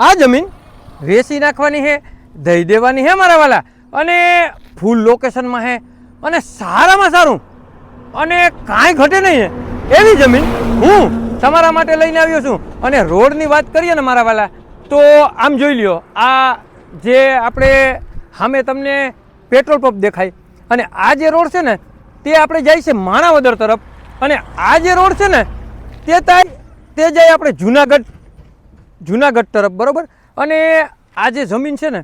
આ જમીન વેચી નાખવાની છે, દઈ દેવાની છે મારા વાલા, અને ફૂલ લોકેશનમાં છે અને સારામાં સારું અને કાંઈ ઘટે નહીં એવી જમીન હું તમારા માટે લઈને આવ્યો છું. અને રોડની વાત કરીએ ને મારા વાલા, તો આમ જોઈ લ્યો, આ જે આપણે સામે તમને પેટ્રોલ પંપ દેખાય અને આ જે રોડ છે ને તે આપણે જાય છે માણાવદર તરફ, અને આ જે રોડ છે ને તે જાય આપણે જુનાગઢ તરફ, બરાબર. અને આ જે જમીન છે ને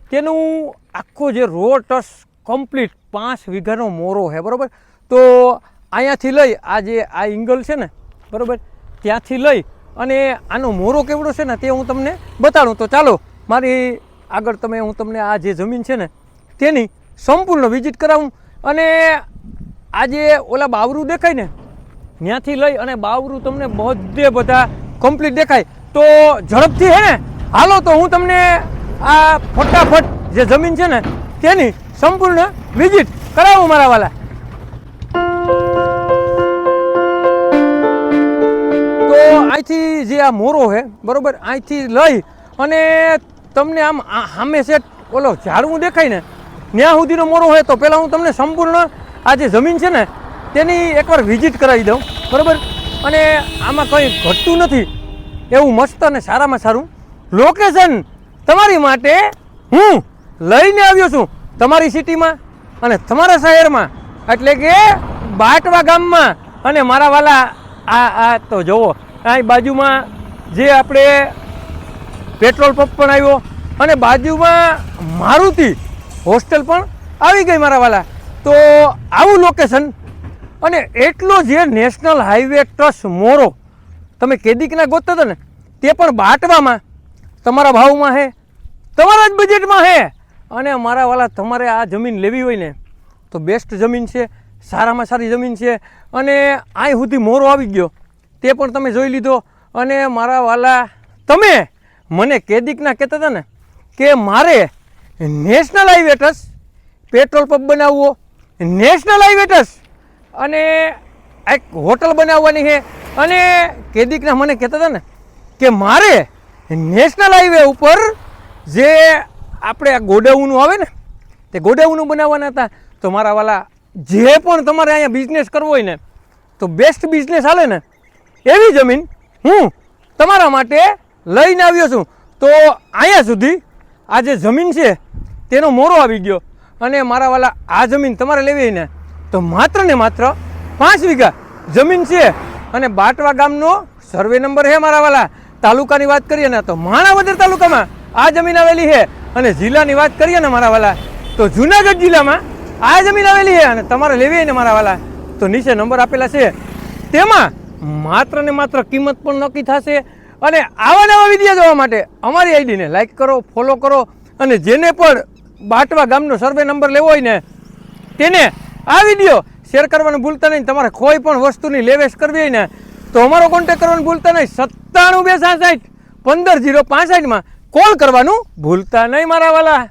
તેનું આખો જે રોડ ટસ કમ્પ્લીટ 5 વીઘાનો મોરો છે, બરાબર. તો અહીંયાથી લઈ આ જે આ એંગલ છે ને, બરાબર, ત્યાંથી લઈ અને આનો મોરો કેવડો છે ને તે હું તમને બતાડું. તો ચાલો મારી આગળ હું તમને આ જે જમીન છે ને તેની સંપૂર્ણ વિઝિટ કરાવું. અને આ જે ઓલા બાવરું દેખાય ને ત્યાંથી લઈ અને બાવરું તમને બધા કમ્પ્લીટ દેખાય. તો ઝડપથી હે ને હાલો, તો હું તમને આ ફટાફટ જે જમીન છે ને તેની સંપૂર્ણ વિઝિટ કરાવું મારા વાલા. તો અહીંથી જે આ મોરો છે, બરાબર, અહીંથી લઈ અને તમને આમ સામે સેટ ઓલો ઝાડવું દેખાય ને ત્યાં સુધીનો મોરો હોય. તો પહેલાં હું તમને સંપૂર્ણ આ જે જમીન છે ને તેની એકવાર વિઝિટ કરાવી દઉં, બરાબર. અને આમાં કંઈ ઘટતું નથી એવું મસ્ત અને સારામાં સારું લોકેશન તમારી માટે હું લઈને આવ્યો છું, તમારી સિટીમાં અને તમારા શહેરમાં, એટલે કે બાટવા ગામમાં. અને મારા વાલા આ તો જુઓ, અહીં બાજુમાં જે આપણે પેટ્રોલ પંપ પણ આવ્યો અને બાજુમાં મારુતિ હોસ્ટેલ પણ આવી ગઈ મારા વાલા. તો આવું લોકેશન અને એટલો જે નેશનલ હાઈવે ટચ મોરો તમે કેદીકના ગોતતા હતા ને તે પણ બાટવામાં તમારા ભાવમાં છે, તમારા જ બજેટમાં છે. અને મારા વાલા તમારે આ જમીન લેવી હોય ને તો બેસ્ટ જમીન છે, સારામાં સારી જમીન છે. અને અહીં સુધી મોરો આવી ગયો તે પણ તમે જોઈ લીધો. અને મારા વાલા તમે મને કેદીકના કહેતા હતા ને કે મારે national highway touch petrol pump બનાવવો, નેશનલ હાઈવે ટચ અને એક હોટલ બનાવવાની છે. અને કેદીકના મને કહેતા હતા ને કે મારે નેશનલ હાઈવે ઉપર જે આપણે આ ગોડાઉનું આવે ને તે ગોડાઉનું બનાવવાના હતા. તો મારા વાલા જે પણ તમારે અહીંયા બિઝનેસ કરવો હોય ને તો બેસ્ટ બિઝનેસ હાલે ને એવી જમીન હું તમારા માટે લઈને આવ્યો છું. તો અહીંયા સુધી આ જે જમીન છે તેનો મોરો આવી ગયો. અને મારા વાલા આ જમીન તમારે લેવી હોય ને તો માત્ર ને માત્ર 5 વીઘા જમીન છે. અને બાટવા ગામનો સર્વે નંબર છે મારા વાલા. તાલુકાની વાત કરીએ ને તો માણાવદર તાલુકામાં આ જમીન આવેલી છે. અને જિલ્લાની વાત કરીએ ને મારા વાલા તો જુનાગઢ જિલ્લામાં આ જમીન આવેલી છે. અને તમારે લેવી હોય ને મારા વાલા તો નીચે નંબર આપેલા છે, તેમાં માત્ર ને માત્ર કિંમત પણ નક્કી થશે. અને આવા નવા વિડીયો જોવા માટે અમારી આઈડીને લાઈક કરો, ફોલો કરો. અને જેને પણ બાટવા ગામનો સર્વે નંબર લેવો હોય ને તેને આ વિડીયો શેર કરવાનું ભૂલતા નહીં. તમારે કોઈ પણ વસ્તુની લેવેશ કરવી હોય ને તો અમારો કોન્ટેક્ટ કરવાનું ભૂલતા નહીં. 97 266 15 065 કોલ કરવાનું ભૂલતા નહીં મારા વાલા.